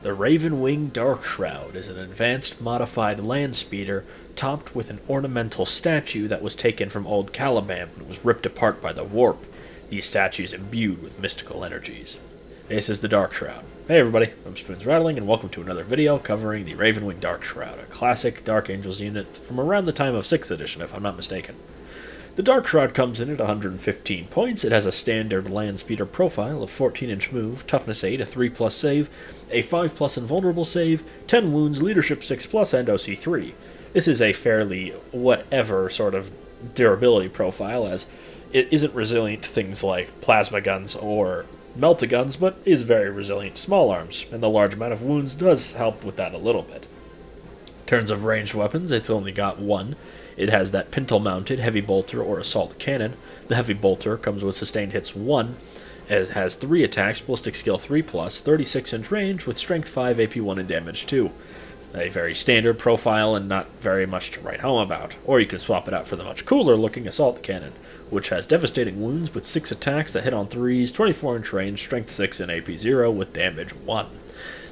The Raven-Wing Darkshroud is an advanced modified land speeder topped with an ornamental statue that was taken from old Caliban when it was ripped apart by the warp. These statues imbued with mystical energies. This is the Darkshroud. Hey everybody, I'm Spoons Rattling, and welcome to another video covering the Raven-Wing Darkshroud, a classic Dark Angels unit from around the time of 6th edition, if I'm not mistaken. The Darkshroud comes in at 115 points. It has a standard land speeder profile of 14-inch move, toughness 8, a 3+ save, a 5+ invulnerable save, 10 wounds, leadership 6+, and OC 3. This is a fairly whatever sort of durability profile, as it isn't resilient to things like plasma guns or melt-a-guns, but is very resilient to small arms, and the large amount of wounds does help with that a little bit. In terms of ranged weapons, it's only got one. It has that pintle-mounted heavy bolter or assault cannon. The heavy bolter comes with sustained hits 1. It has 3 attacks, ballistic skill 3+, 36-inch range with strength 5, AP 1, and damage 2. A very standard profile and not very much to write home about. Or you can swap it out for the much cooler-looking assault cannon, which has devastating wounds with 6 attacks that hit on 3s, 24-inch range, strength 6, and AP 0 with damage 1.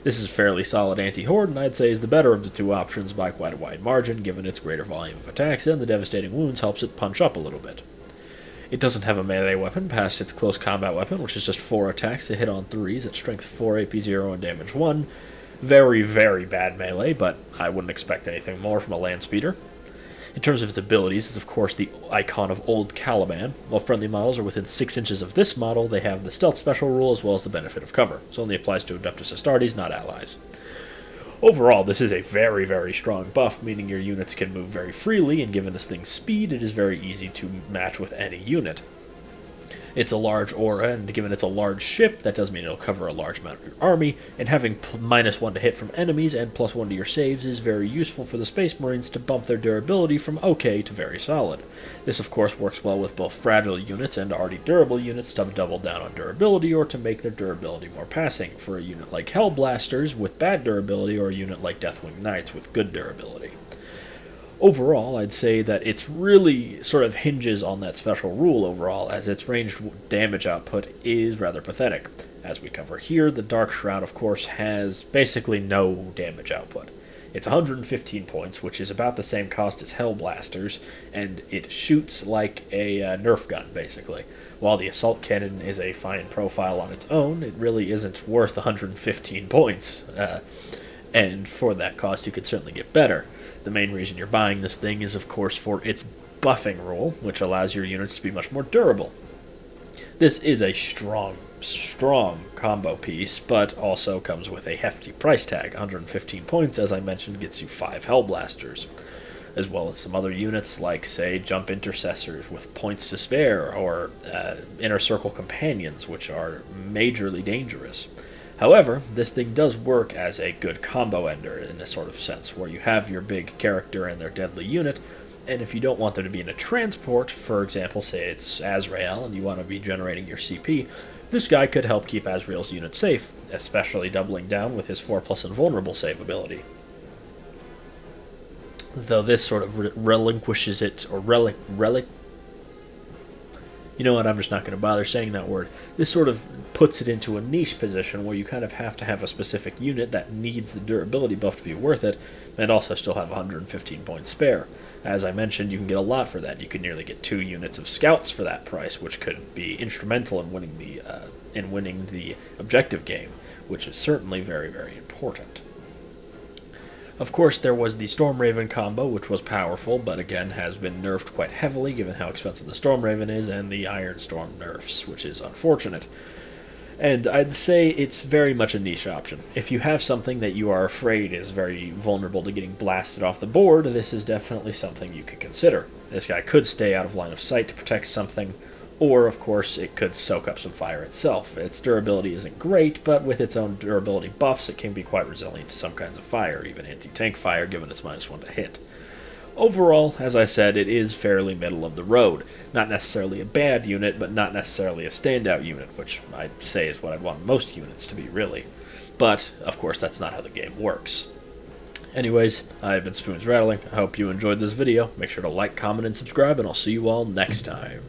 This is a fairly solid anti-horde, and I'd say is the better of the two options by quite a wide margin, given its greater volume of attacks, and the devastating wounds helps it punch up a little bit. It doesn't have a melee weapon past its close combat weapon, which is just 4 attacks that hit on 3s at strength 4, AP 0, and damage 1. Very, very bad melee, but I wouldn't expect anything more from a land speeder. In terms of its abilities, it's of course the icon of old Caliban. While friendly models are within 6 inches of this model, they have the stealth special rule as well as the benefit of cover. This only applies to Adeptus Astartes, not allies. Overall, this is a very, very strong buff, meaning your units can move very freely, and given this thing's speed, it is very easy to match with any unit. It's a large aura, and given it's a large ship, that does mean it'll cover a large amount of your army, and having -1 to hit from enemies and +1 to your saves is very useful for the Space Marines to bump their durability from okay to very solid. This of course works well with both fragile units and already durable units to double down on durability or to make their durability more passing, for a unit like Hellblasters with bad durability or a unit like Deathwing Knights with good durability. Overall, I'd say that it's really sort of hinges on that special rule overall, as its ranged damage output is rather pathetic. As we cover here, the Darkshroud, of course, has basically no damage output. It's 115 points, which is about the same cost as Hellblasters, and it shoots like a Nerf gun, basically. While the assault cannon is a fine profile on its own, it really isn't worth 115 points. And for that cost, you could certainly get better. The main reason you're buying this thing is, of course, for its buffing rule, which allows your units to be much more durable. This is a strong combo piece, but also comes with a hefty price tag. 115 points, as I mentioned, gets you 5 Hellblasters, as well as some other units like, say, Jump Intercessors with points to spare, or Inner Circle Companions, which are majorly dangerous. However, this thing does work as a good combo ender in a sort of sense, where you have your big character and their deadly unit, and if you don't want them to be in a transport, for example, say it's Azrael and you want to be generating your CP, this guy could help keep Azrael's unit safe, especially doubling down with his 4+ invulnerable save ability. Though this sort of relinquishes it, or you know what, I'm just not going to bother saying that word. This sort of puts it into a niche position where you kind of have to have a specific unit that needs the durability buff to be worth it, and also still have 115 points spare. As I mentioned, you can get a lot for that. You can nearly get 2 units of scouts for that price, which could be instrumental in winning the objective game, which is certainly very, very important. Of course, there was the Stormraven combo, which was powerful, but again has been nerfed quite heavily given how expensive the Stormraven is, and the Iron Storm nerfs, which is unfortunate. And I'd say it's very much a niche option. If you have something that you are afraid is very vulnerable to getting blasted off the board, this is definitely something you could consider. This guy could stay out of line of sight to protect something, or, of course, it could soak up some fire itself. Its durability isn't great, but with its own durability buffs, it can be quite resilient to some kinds of fire, even anti-tank fire, given its -1 to hit. Overall, as I said, it is fairly middle of the road. Not necessarily a bad unit, but not necessarily a standout unit, which I'd say is what I'd want most units to be, really. But, of course, that's not how the game works. Anyways, I've been Spoons Rattling. I hope you enjoyed this video. Make sure to like, comment, and subscribe, and I'll see you all next time.